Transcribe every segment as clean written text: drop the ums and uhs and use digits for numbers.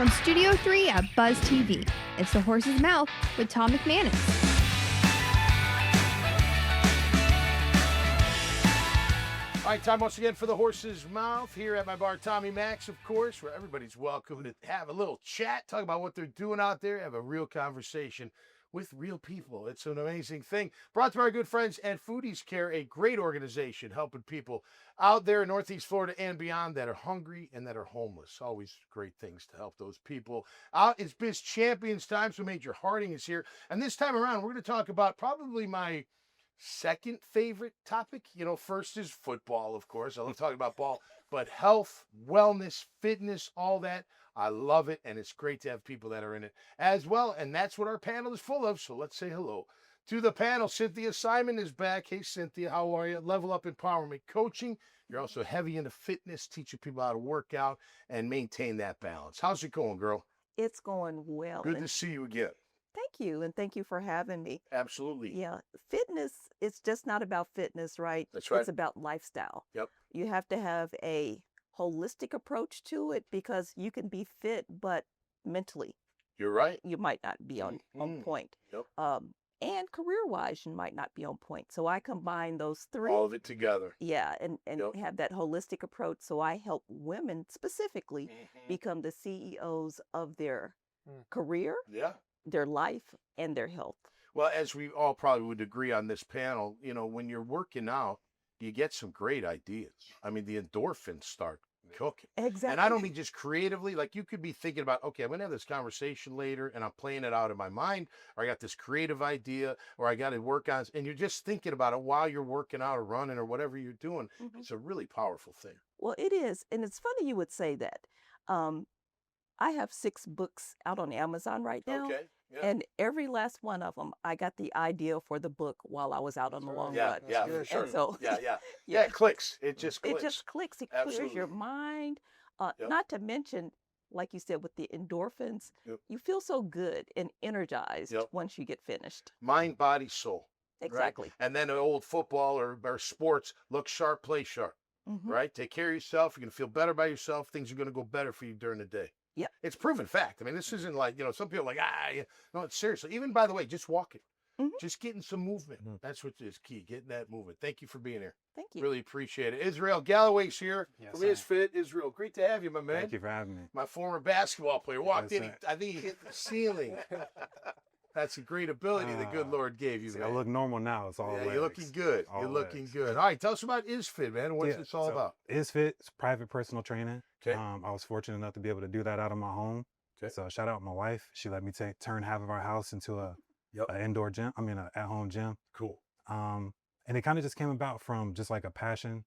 From Studio 3 at Buzz TV, it's The Horse's Mouth with Tom McManus. All right, time once again for The Horse's Mouth here at my bar, Tommy Max, of course, where everybody's welcome to have a little chat, talk about what they're doing out there, have a real conversation with real people. It's an amazing thing. Brought to our good friends at Foodies Care, a great organization helping people out there in Northeast Florida and beyond that are hungry and that are homeless. Always great things to help those people out. It's Biz Champions time, so Major Harding is here. And this time around, we're going to talk about probably my second favorite topic. You know, first is football, of course. I love talking about ball, but health, wellness, fitness, all that. I love it, and it's great to have people that are in it as well, and that's what our panel is full of, so let's say hello to the panel. Cynthia Simon is back. Hey, Cynthia, how are you? Level Up Empowerment Coaching. You're also heavy into fitness, teaching people how to work out and maintain that balance. How's it going, girl? It's going well. Good to see you again. Thank you, and thank you for having me. Absolutely. Yeah, fitness, it's just not about fitness, right? That's right. It's about lifestyle. Yep. You have to have a holistic approach to it because you can be fit, but mentally You're right. you might not be on point. Yep. And career-wise, you might not be on point. So I combine those three. All of it together. Yeah, and Yep. have that holistic approach. So I help women specifically become the CEOs of their career, Yeah. their life, and their health. Well, as we all probably would agree on this panel, you know, when you're working out, you get some great ideas. I mean, the endorphins start cooking. Exactly. And I don't mean just creatively, like you could be thinking about, okay, I'm going to have this conversation later and I'm playing it out in my mind, or I got this creative idea, or I got to work on, and you're just thinking about it while you're working out or running or whatever you're doing. It's a really powerful thing. Well, it is. And it's funny you would say that. I have 6 books out on Amazon right now. Okay. Yeah. And every last one of them, I got the idea for the book while I was out on the long Yeah, run. yeah, good. for sure. And so, Yeah, it clicks. It just clicks. it just clicks. It clears Absolutely. your mind. Yep. Not to mention, like you said, with the endorphins, Yep. you feel so good and energized Yep. once you get finished. Mind, body, soul. right? Exactly. And then old football or sports, look sharp, play sharp. Mhm. Right? Take care of yourself. You're going to feel better by yourself. Things are going to go better for you during the day. Yeah. It's proven fact. I mean, this isn't like, you know, some people are like, no, it's seriously. Even, by the way, just walking. Mhm. Just getting some movement. That's what is key, getting that movement. Thank you for being here. Thank you. Really appreciate it. Israel Galloway's here Yes, from sir. IsFit. Israel, great to have you, my man. Thank you for having me. My former basketball player walked Yes, in. sir. I think he hit the ceiling. That's a great ability the good Lord gave you, See, man. I look normal now. It's all Yeah, legs. you're looking good. All You're looking legs. good. All right, tell us about IsFit, man. What's Yeah, this all so about? IsFit, it's private personal training. Okay. I was fortunate enough to be able to do that out of my home. Okay. So shout out my wife. She let me turn half of our house into a indoor gym. I mean, an at-home gym. Cool. And it kind of just came about from just like a passion.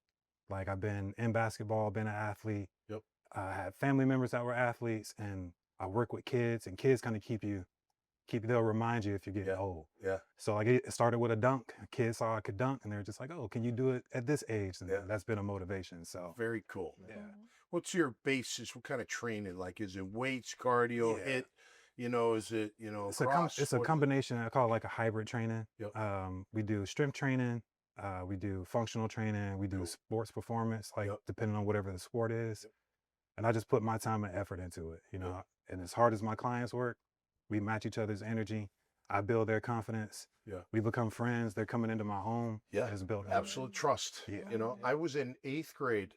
Like I've been in basketball, been an athlete. Yep. I had family members that were athletes, and I work with kids, and kids kind of they'll remind you if you get old. Yeah. So like it started with a dunk. Kids saw I could dunk, and they were just like, "Oh, can you do it at this age?" And that's been a motivation. So Very cool. yeah. What's your basis? What kind of training? Like, is it weights, cardio, Yeah. hit? You know, is it, you know, It's a cross? it's a What- combination. I call it like a hybrid training. Yep. We do strength training. We do functional training. We do Cool. sports performance, like Yep. depending on whatever the sport is. And I just put my time and effort into it, you know. And as hard as my clients work, we match each other's energy. I build their confidence. Yeah. We become friends. They're coming into my home. Yeah. It's built Absolute trust. Yeah. You know, I was in 8th grade.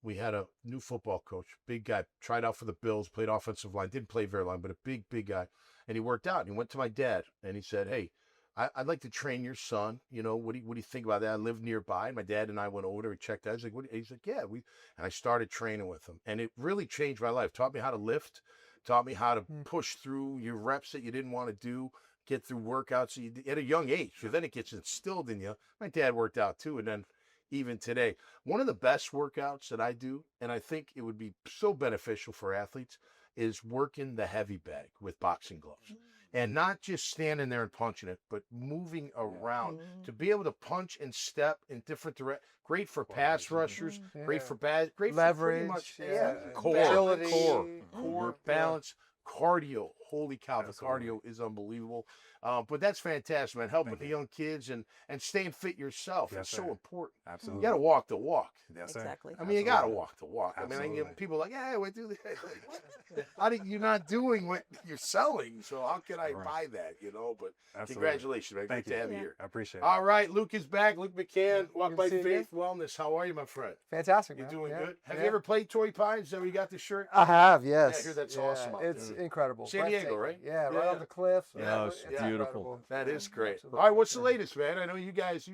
We had a new football coach, big guy, tried out for the Bills, played offensive line, didn't play very long, but a big guy. And he worked out. And he went to my dad and he said, "Hey, I'd like to train your son. You know, what do you think about that?" I live nearby. And my dad and I went over there. We checked out. I was like, he's like, "Yeah." And I started training with him. And it really changed my life. Taught me how to lift, taught me how to push through your reps that you didn't want to do, get through workouts at a young age. So then it gets instilled in you. My dad worked out too. And then even today, one of the best workouts that I do, and I think it would be so beneficial for athletes, is working the heavy bag with boxing gloves. And not just standing there and punching it, but moving around to be able to punch and step in different directions. Great for pass rushers, great for great Leverage, for pretty much yeah. core, Agility. core balance, cardio, holy cow, Absolutely. the cardio is unbelievable. But that's fantastic, man. Helping Thank the you. young kids and staying fit yourself. Yes, It's so sir. important. You Absolutely. got to walk the walk. Yes, sir. Exactly. I mean, you got to Absolutely. walk the walk. I mean, I Absolutely. get people like, yeah, we do that. You're not doing what you're selling, so how can I Right. buy that? But Absolutely. congratulations, man. Thank Great to you. have you Yeah. here. I appreciate it. All right, Luke is back. Luke McCann, Walk Good by to see you Faith Wellness. How are you, my friend? Fantastic, You man. doing Yeah, good? Have yeah. you ever played Torrey Pines? Is that where you got the shirt? I have, yes. I hear that's awesome out It's there. incredible. San Diego, Breathtaking. right? Yeah, right Yeah. on the cliffs. Yeah, It's it's beautiful. incredible. That is great. Absolutely. All right, what's the latest, man? I know you guys,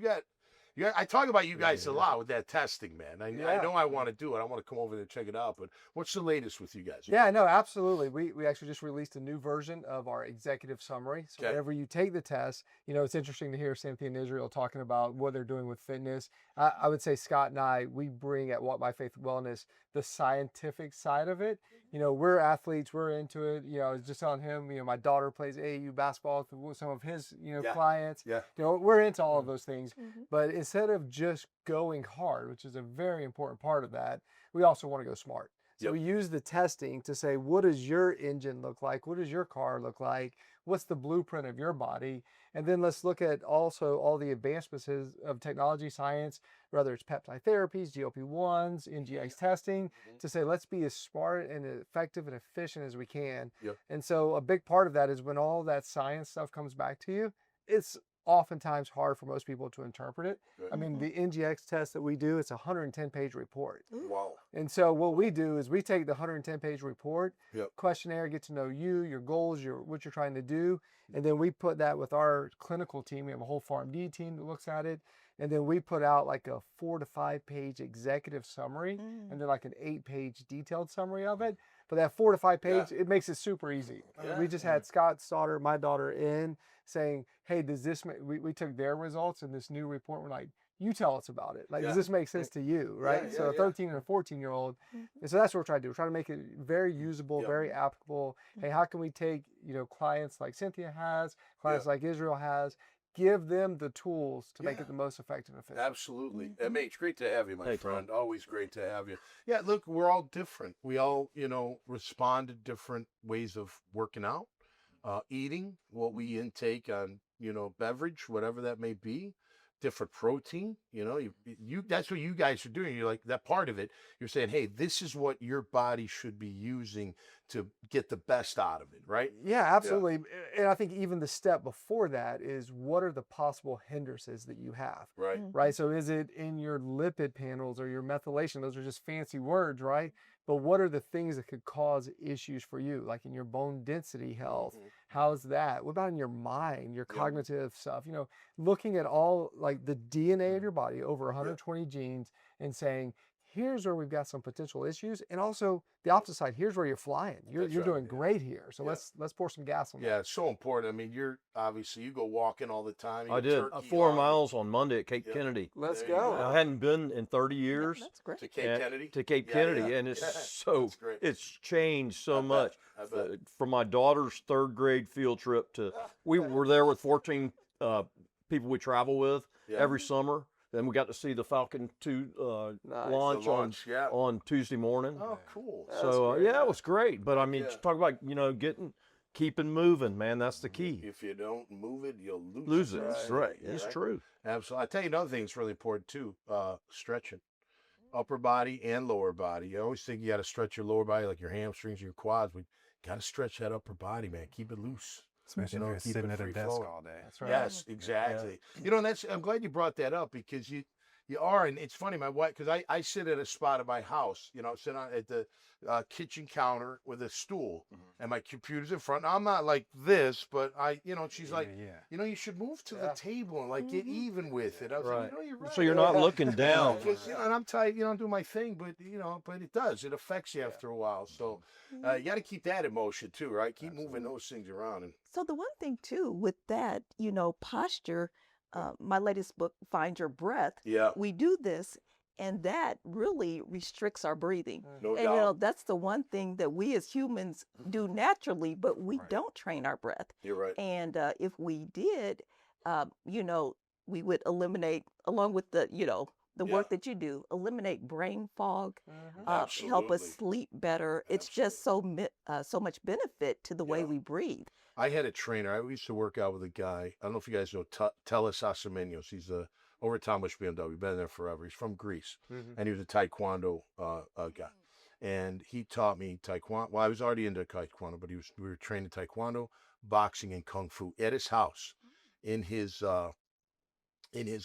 I talk about you guys a lot with that testing, man. I Yeah. know I want to do it. I want to come over there and check it out. But what's the latest with you guys? Yeah, no, absolutely. We actually just released a new version of our executive summary. So Okay. whenever you take the test, it's interesting to hear Cynthia and Israel talking about what they're doing with fitness. I would say Scott and I, we bring at Walk by Faith Wellness the scientific side of it. We're athletes, we're into it. I was just telling him, my daughter plays AAU basketball with some of his, Yeah. clients. Yeah. We're into all of those things. Mm-hmm. But instead of just going hard, which is a very important part of that, we also want to go smart. So Yep. we use the testing to say, what does your engine look like? What does your car look like? What's the blueprint of your body? And then let's look at also all the advancements of technology science, whether it's peptide therapies, GLP-1s, NGX testing, to say, let's be as smart and effective and efficient as we can. Yep. And so a big part of that is when all that science stuff comes back to you, it's oftentimes hard for most people to interpret it. Good. I mean, the NGX test that we do, it's a 110-page report. Wow. And so what we do is we take the 110-page report, Yep. questionnaire, get to know you, your goals, what you're trying to do, and then we put that with our clinical team. We have a whole PharmD team that looks at it, and then we put out like a 4 to 5 page executive summary, and then like an 8-page detailed summary of it. But that 4 to 5 page, it makes it super easy. Yeah. We just had Scott's daughter, my daughter, in saying, hey, does this make, we took their results in this new report. We're like, you tell us about it. Like, Yeah. does this make sense to you, right? Yeah, So yeah, a yeah. 13 and a 14-year-old. And so that's what we're trying to do. We're trying to make it very usable, Yep. very applicable. Hey, how can we take, clients like Cynthia has, clients like Israel has, give them the tools to make Yeah. it the most effective and efficient. Absolutely. Mate, it's great to have you, my Hey, Tom. friend. Always great to have you. Yeah, look, we're all different. We all, respond to different ways of working out, eating, what we intake on, beverage, whatever that may be, different protein. That's what you guys are doing. You're like, that part of it, you're saying, hey, this is what your body should be using to get the best out of it, right? Yeah, absolutely. And I think even the step before that is, what are the possible hindrances that you have? Right. Right. So is it in your lipid panels or your methylation? Those are just fancy words, right? But what are the things that could cause issues for you, like in your bone density health? How's that? What about in your mind, your cognitive stuff? Looking at all, like the DNA of your body, over 120 genes, and saying, here's where we've got some potential issues. And also the opposite side, here's where you're flying. You're That's right. doing great here. So let's pour some gas on that. Yeah, it's so important. I mean, you go walking all the time. You I go did turkey 4 hunting miles on Monday at Cape Yeah. Kennedy. Let's There you go. go. I hadn't been in 30 years That's great. to Cape and- Kennedy. to Cape Yeah, Kennedy, yeah. and it's That's great. it's changed so I bet. much. I bet. From my daughter's 3rd grade field trip to, we were there with 14 people we travel with Yeah. every summer. Then we got to see the Falcon 2 Nice. launch, The launch, yeah. on Tuesday morning. Oh, cool. So yeah, it was great. But I mean, Yeah. talk about keeping moving, man. That's the key. If you don't move it, you'll Lose it. That's right. Yeah, It's right. true. Absolutely. I tell you another thing that's really important too. Stretching, upper body and lower body. I always think you got to stretch your lower body, like your hamstrings, your quads. We got to stretch that upper body, man. Keep it loose. Especially You know, if you're keep sitting it at a free desk flowing. all day. That's right. Yes, exactly. And I'm glad you brought that up, because you are, and it's funny, my wife, because I sit at a spot at my house, sit on at the kitchen counter with a stool, and my computer's in front. Now, I'm not like this, but she's like, you should move to the table and like get even with it. I was Right. like, you're right. So you're not looking down. Because, and I'm tired, do my thing, but it does. It affects you after a while. So you got to keep that in motion too, right? Keep moving those things around. And So the one thing too with that, posture, my latest book, Find Your Breath, yeah, we do this, and that really restricts our breathing. no And doubt. that's the one thing that we as humans do naturally, but we Right. don't train our breath. You're right. And if we did, we would eliminate, along with the, the Yeah. work that you do, eliminate brain fog, Mhm. help us Absolutely. sleep better. It's just so much benefit to the way Yeah. we breathe. I had a trainer. I used to work out with a guy. I don't know if you guys know Telis Asimenios. He's over at Thomas BMW. Been there forever. He's from Greece, Mhm. and he was a Taekwondo guy. And he taught me Taekwondo. Well, I was already into Taekwondo, but we were training Taekwondo, boxing, and Kung Fu at his house, in his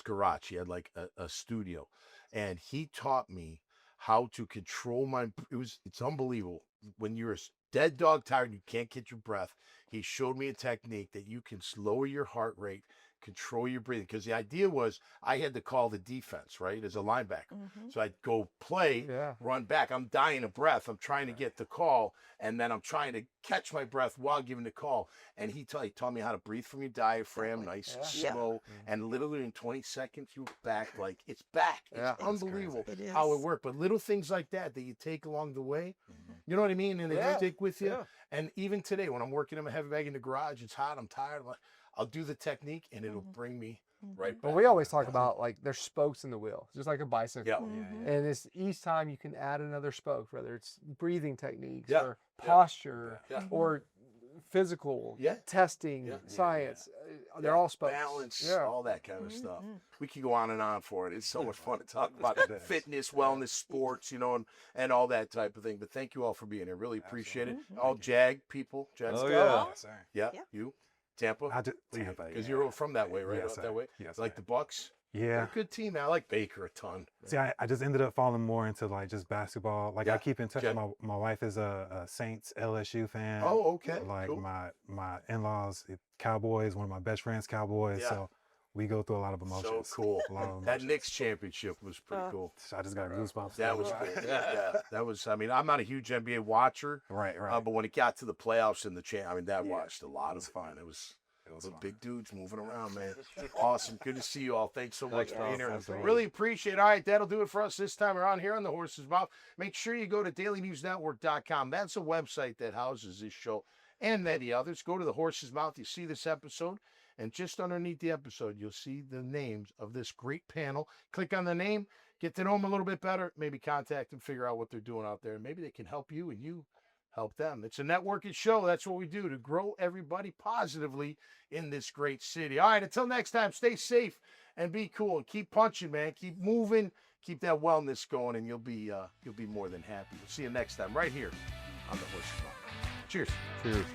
garage. He had like a studio, and he taught me how to control it's unbelievable. When you're dead dog tired, you can't get your breath. He showed me a technique that you can lower your heart rate, control your breathing. Because the idea was I had to call the defense, right, as a linebacker. Mhm. So I'd go play, Yeah. run back. I'm dying of breath. I'm trying to get the call, and then I'm trying to catch my breath while giving the call. And he taught me how to breathe from your diaphragm, nice and Yeah. slow. And literally in 20 seconds, you're back. Like, it's back. It's Yeah. It's unbelievable It is. how it worked. But little things like that you take along the way, you know what I mean? And they Yeah. stick with you. Yeah. And even today, when I'm working in my heavy bag in the garage, it's hot, I'm tired, I'll do the technique, and it'll bring me right back. But we always talk about like there's spokes in the wheel, just like a bicycle. Yeah. Mhm. And it's each time you can add another spoke, whether it's breathing techniques Yeah. or posture Yeah. or physical Yeah. testing, Yeah. science. They're all spokes. Balance, Yeah. all that kind of stuff. Mhm. We could go on and on for it. It's so much fun to talk about fitness, wellness, sports, and all that type of thing. But thank you all for being here. Really appreciate it. All Jag people. Jag Oh, Scouts. yeah. Yes, sir. Yeah. Yeah. You. Tampa. I just Tampa, Because yeah. you're from that way, right? Yes, Out sir. that way. Yes, Like sir. the Bucks. They're Yeah. a good team, man. I like Baker a ton. See, I just ended up falling more into like just basketball. Like Yeah. I keep in touch. Okay. My wife is a Saints LSU fan. Oh, okay. Like Cool. my in-laws, Cowboys. One of my best friends, Cowboys. Yeah. So we go through a lot of So emotions. cool. A lot of That emotions. Knicks championship was pretty cool. I just got goosebumps. That was cool. Yeah, that was. I mean, I'm not a huge NBA watcher, Right, right. but when it got to the playoffs and that Yeah, watched a lot it was of fun. It was It was the fun. big dudes moving around, man. Awesome. Good to see you all. Thanks so much Thanks, for being here. Tom. Absolutely. Really appreciate it. All right, that'll do it for us this time around here on the Horse's Mouth. Make sure you go to dailynewsnetwork.com. That's a website that houses this show and many others. Go to the Horse's Mouth. You see this episode, and just underneath the episode, you'll see the names of this great panel. Click on the name, get to know them a little bit better, maybe contact them, figure out what they're doing out there, and maybe they can help you and you help them. It's a networking show. That's what we do to grow everybody positively in this great city. All right, until next time, stay safe and be cool and keep punching, man. Keep moving, keep that wellness going, and you'll be more than happy. We'll see you next time right here on the Horse's Mouth. Cheers. Cheers.